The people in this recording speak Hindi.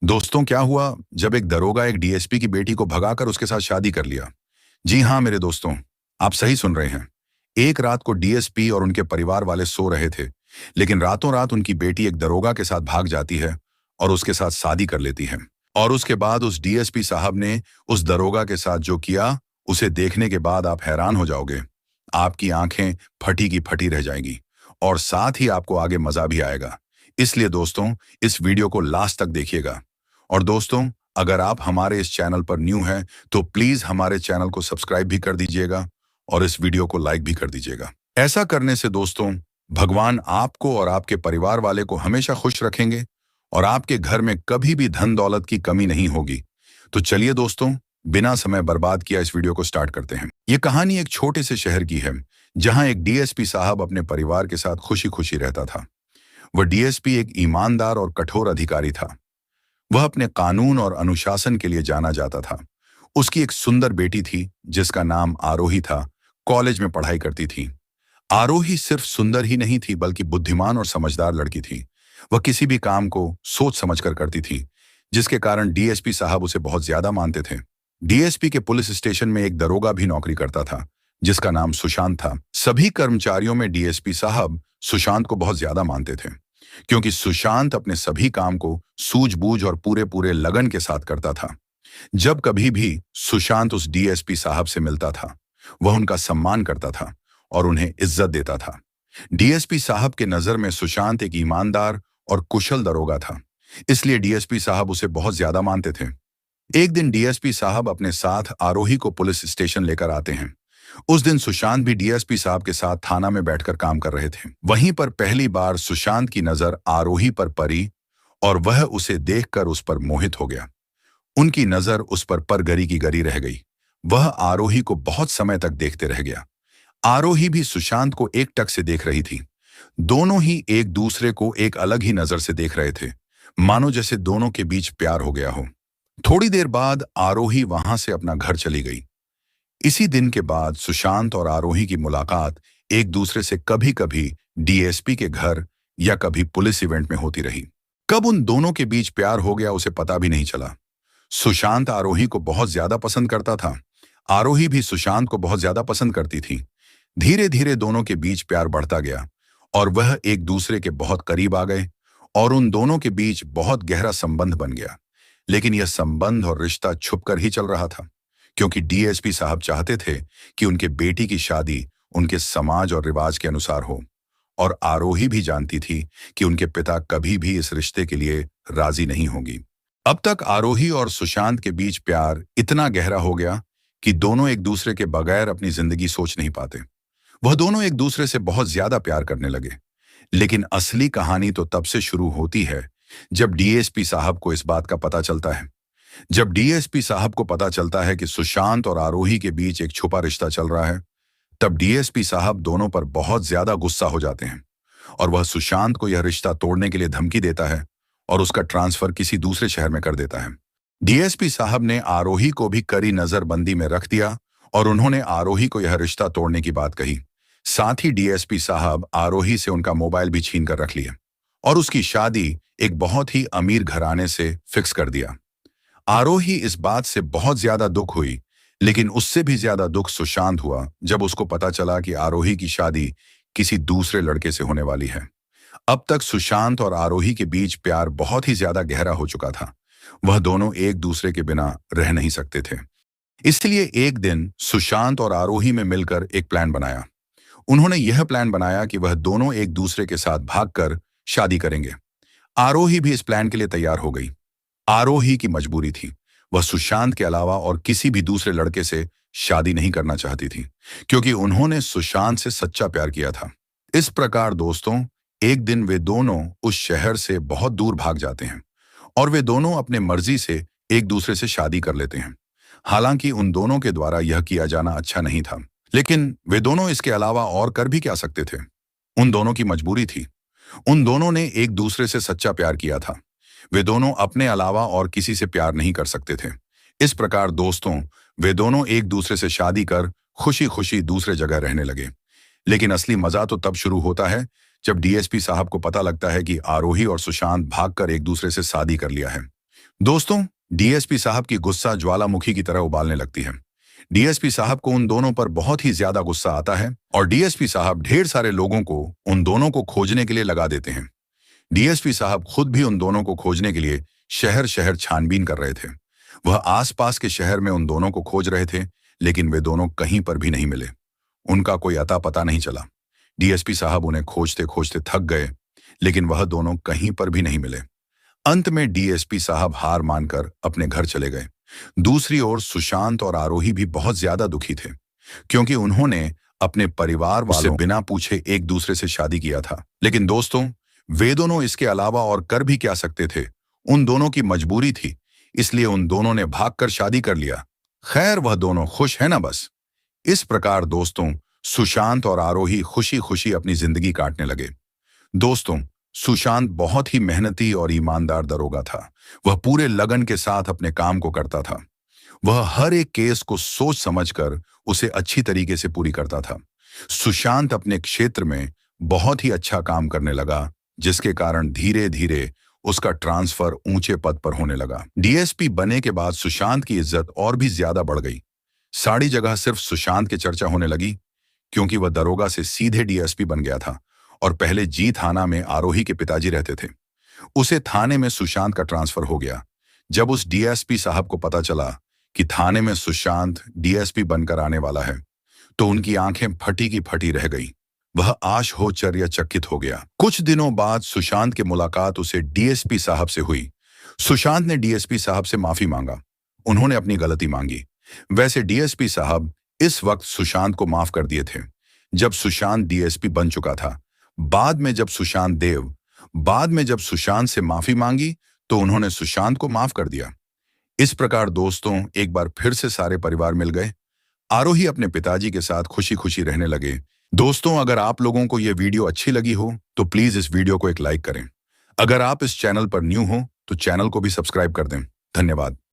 दोस्तों, क्या हुआ जब एक दरोगा एक डीएसपी की बेटी को भगाकर उसके साथ शादी कर लिया। जी हाँ मेरे दोस्तों, आप सही सुन रहे हैं। एक रात को डीएसपी और उनके परिवार वाले सो रहे थे, लेकिन रातों रात उनकी बेटी एक दरोगा के साथ भाग जाती है और उसके साथ शादी कर लेती है। और उसके बाद उस डीएसपी साहब ने उस दरोगा के साथ जो किया, उसे देखने के बाद आप हैरान हो जाओगे। आपकी आंखें फटी की फटी रह जाएंगी और साथ ही आपको आगे मजा भी आएगा। इसलिए दोस्तों, इस वीडियो को लास्ट तक देखिएगा। और दोस्तों, अगर आप हमारे इस चैनल पर न्यू हैं तो प्लीज हमारे चैनल को सब्सक्राइब भी कर दीजिएगा और इस वीडियो को लाइक भी कर दीजिएगा। ऐसा करने से दोस्तों, भगवान आपको और आपके परिवार वाले को हमेशा खुश रखेंगे और आपके घर में कभी भी धन दौलत की कमी नहीं होगी। तो चलिए दोस्तों, बिना समय बर्बाद किया इस वीडियो को स्टार्ट करते हैं। ये कहानी एक छोटे से शहर की है जहां एक डीएसपी साहब अपने परिवार के साथ खुशी खुशी रहता था। वह डीएसपी एक ईमानदार और कठोर अधिकारी था। वह अपने कानून और अनुशासन के लिए जाना जाता था। उसकी एक सुंदर बेटी थी जिसका नाम आरोही था। कॉलेज में पढ़ाई करती थी। आरोही सिर्फ सुंदर ही नहीं थी बल्कि बुद्धिमान और समझदार लड़की थी। वह किसी भी काम को सोच समझकर करती थी, जिसके कारण डीएसपी साहब उसे बहुत ज्यादा मानते थे। डीएसपी के पुलिस स्टेशन में एक दरोगा भी नौकरी करता था जिसका नाम सुशांत था। सभी कर्मचारियों में डीएसपी साहब सुशांत को बहुत ज्यादा मानते थे, क्योंकि सुशांत अपने सभी काम को सूझबूझ और पूरे पूरे लगन के साथ करता था। जब कभी भी सुशांत उस डीएसपी साहब से मिलता था, वह उनका सम्मान करता था और उन्हें इज्जत देता था। डीएसपी साहब के नजर में सुशांत एक ईमानदार और कुशल दरोगा था, इसलिए डीएसपी साहब उसे बहुत ज्यादा मानते थे। एक दिन डीएसपी साहब अपने साथ आरोही को पुलिस स्टेशन लेकर आते हैं। उस दिन सुशांत भी डीएसपी साहब के साथ थाना में बैठकर काम कर रहे थे। वहीं पर पहली बार सुशांत की नजर आरोही पर पड़ी और वह उसे देखकर उस पर मोहित हो गया। उनकी नजर उस पर गरी की गरी रह गई। वह आरोही को बहुत समय तक देखते रह गया। आरोही भी सुशांत को एकटक से देख रही थी। दोनों ही एक दूसरे को एक अलग ही नजर से देख रहे थे, मानो जैसे दोनों के बीच प्यार हो गया हो। थोड़ी देर बाद आरोही वहां से अपना घर चली गई। इसी दिन के बाद सुशांत और आरोही की मुलाकात एक दूसरे से कभी कभी डीएसपी के घर या कभी पुलिस इवेंट में होती रही। कब उन दोनों के बीच प्यार हो गया उसे पता भी नहीं चला। सुशांत आरोही को बहुत ज्यादा पसंद करता था। आरोही भी सुशांत को बहुत ज्यादा पसंद करती थी। धीरे धीरे दोनों के बीच प्यार बढ़ता गया और वह एक दूसरे के बहुत करीब आ गए और उन दोनों के बीच बहुत गहरा संबंध बन गया। लेकिन यह संबंध और रिश्ता छुपकर ही चल रहा था, क्योंकि डीएसपी साहब चाहते थे कि उनके बेटी की शादी उनके समाज और रिवाज के अनुसार हो, और आरोही भी जानती थी कि उनके पिता कभी भी इस रिश्ते के लिए राजी नहीं होंगी। अब तक आरोही और सुशांत के बीच प्यार इतना गहरा हो गया कि दोनों एक दूसरे के बगैर अपनी जिंदगी सोच नहीं पाते। वह दोनों एक दूसरे से बहुत ज्यादा प्यार करने लगे। लेकिन असली कहानी तो तब से शुरू होती है जब डीएसपी साहब को इस बात का पता चलता है। जब डीएसपी साहब को पता चलता है कि सुशांत और आरोही के बीच एक छुपा रिश्ता चल रहा है, तब डीएसपी साहब दोनों पर बहुत ज्यादा गुस्सा हो जाते हैं और वह सुशांत को यह रिश्ता तोड़ने के लिए धमकी देता है और उसका ट्रांसफर किसी दूसरे शहर में कर देता है। डीएसपी साहब ने आरोही को भी कड़ी नजरबंदी में रख दिया और उन्होंने आरोही को यह रिश्ता तोड़ने की बात कही। साथ ही डीएसपी साहब आरोही से उनका मोबाइल भी छीन कर रख लिया और उसकी शादी एक बहुत ही अमीर घराने से फिक्स कर दिया। आरोही इस बात से बहुत ज्यादा दुख हुई, लेकिन उससे भी ज्यादा दुख सुशांत हुआ जब उसको पता चला कि आरोही की शादी किसी दूसरे लड़के से होने वाली है। अब तक सुशांत और आरोही के बीच प्यार बहुत ही ज्यादा गहरा हो चुका था। वह दोनों एक दूसरे के बिना रह नहीं सकते थे। इसलिए एक दिन सुशांत और आरोही में मिलकर एक प्लान बनाया। उन्होंने यह प्लान बनाया कि वह दोनों एक दूसरे के साथ भागकर शादी करेंगे। आरोही भी इस प्लान के लिए तैयार हो गई। आरोही की मजबूरी थी। वह सुशांत के अलावा और किसी भी दूसरे लड़के से शादी नहीं करना चाहती थी, क्योंकि उन्होंने सुशांत से सच्चा प्यार किया था। इस प्रकार दोस्तों, एक दिन वे दोनों उस शहर से बहुत दूर भाग जाते हैं और वे दोनों अपने मर्जी से एक दूसरे से शादी कर लेते हैं। हालांकि उन दोनों के द्वारा यह किया जाना अच्छा नहीं था, लेकिन वे दोनों इसके अलावा और कर भी क्या सकते थे। उन दोनों की मजबूरी थी। उन दोनों ने एक दूसरे से सच्चा प्यार किया था। वे दोनों अपने अलावा और किसी से प्यार नहीं कर सकते थे। इस प्रकार दोस्तों, वे दोनों एक दूसरे से शादी कर खुशी खुशी दूसरे जगह रहने लगे। लेकिन असली मजा तो तब शुरू होता है जब डीएसपी साहब को पता लगता है कि आरोही और सुशांत भागकर एक दूसरे से शादी कर लिया है। दोस्तों, डीएसपी साहब की गुस्सा ज्वालामुखी की तरह उबालने लगती है। डीएसपी साहब को उन दोनों पर बहुत ही ज्यादा गुस्सा आता है और डीएसपी साहब ढेर सारे लोगों को उन दोनों को खोजने के लिए लगा देते हैं। डीएसपी साहब खुद भी उन दोनों को खोजने के लिए शहर शहर छानबीन कर रहे थे। वह आसपास के शहर में उन दोनों को खोज रहे थे, लेकिन वे दोनों कहीं पर भी नहीं मिले। उनका कोई अता पता नहीं चला। डीएसपी साहब उन्हें खोजते खोजते थक गए, लेकिन वह दोनों कहीं पर भी नहीं मिले। अंत में डीएसपी साहब हार मानकर अपने घर चले गए। दूसरी ओर सुशांत और आरोही भी बहुत ज्यादा दुखी थे, क्योंकि उन्होंने अपने परिवार वालों से बिना पूछे एक दूसरे से शादी किया था। लेकिन दोस्तों, वे दोनों इसके अलावा और कर भी क्या सकते थे। उन दोनों की मजबूरी थी, इसलिए उन दोनों ने भागकर शादी कर लिया। खैर, वह दोनों खुश है ना बस। इस प्रकार दोस्तों, सुशांत और आरोही खुशी खुशी अपनी जिंदगी काटने लगे। दोस्तों, सुशांत बहुत ही मेहनती और ईमानदार दरोगा था। वह पूरे लगन के साथ अपने काम को करता था। वह हर एक केस को सोच समझकर उसे अच्छी तरीके से पूरी करता था। सुशांत अपने क्षेत्र में बहुत ही अच्छा काम करने लगा, जिसके कारण धीरे धीरे उसका ट्रांसफर ऊंचे पद पर होने लगा। डीएसपी बनने के बाद सुशांत की इज्जत और भी ज्यादा बढ़ गई। सारी जगह सिर्फ सुशांत की चर्चा होने लगी, क्योंकि वह दरोगा से सीधे डीएसपी बन गया था और पहले जी थाना में आरोही के पिताजी रहते थे। उसे थाने में सुशांत का ट्रांसफर हो गया। जब उस डीएसपी साहब को पता चला कि थाने में सुशांत डीएसपी बनकर आने वाला है, तो उनकी आंखें फटी की फटी रह गई। वह आश्चर्यचकित हो गया। कुछ दिनों बाद सुशांत की मुलाकात उसे डीएसपी साहब से हुई। सुशांत ने डीएसपी साहब से माफी मांगा। उन्होंने अपनी गलती मांगी। वैसे डीएसपी साहब इस वक्त सुशांत को माफ कर दिए थे, जब सुशांत डीएसपी बन चुका था। बाद में जब सुशांत से माफी मांगी, तो उन्होंने सुशांत को माफ कर दिया। इस प्रकार दोस्तों, एक बार फिर से सारे परिवार मिल गए। आरोही अपने पिताजी के साथ खुशी खुशी रहने लगे। दोस्तों, अगर आप लोगों को यह वीडियो अच्छी लगी हो तो प्लीज इस वीडियो को एक लाइक करें। अगर आप इस चैनल पर न्यू हो तो चैनल को भी सब्सक्राइब कर दें। धन्यवाद।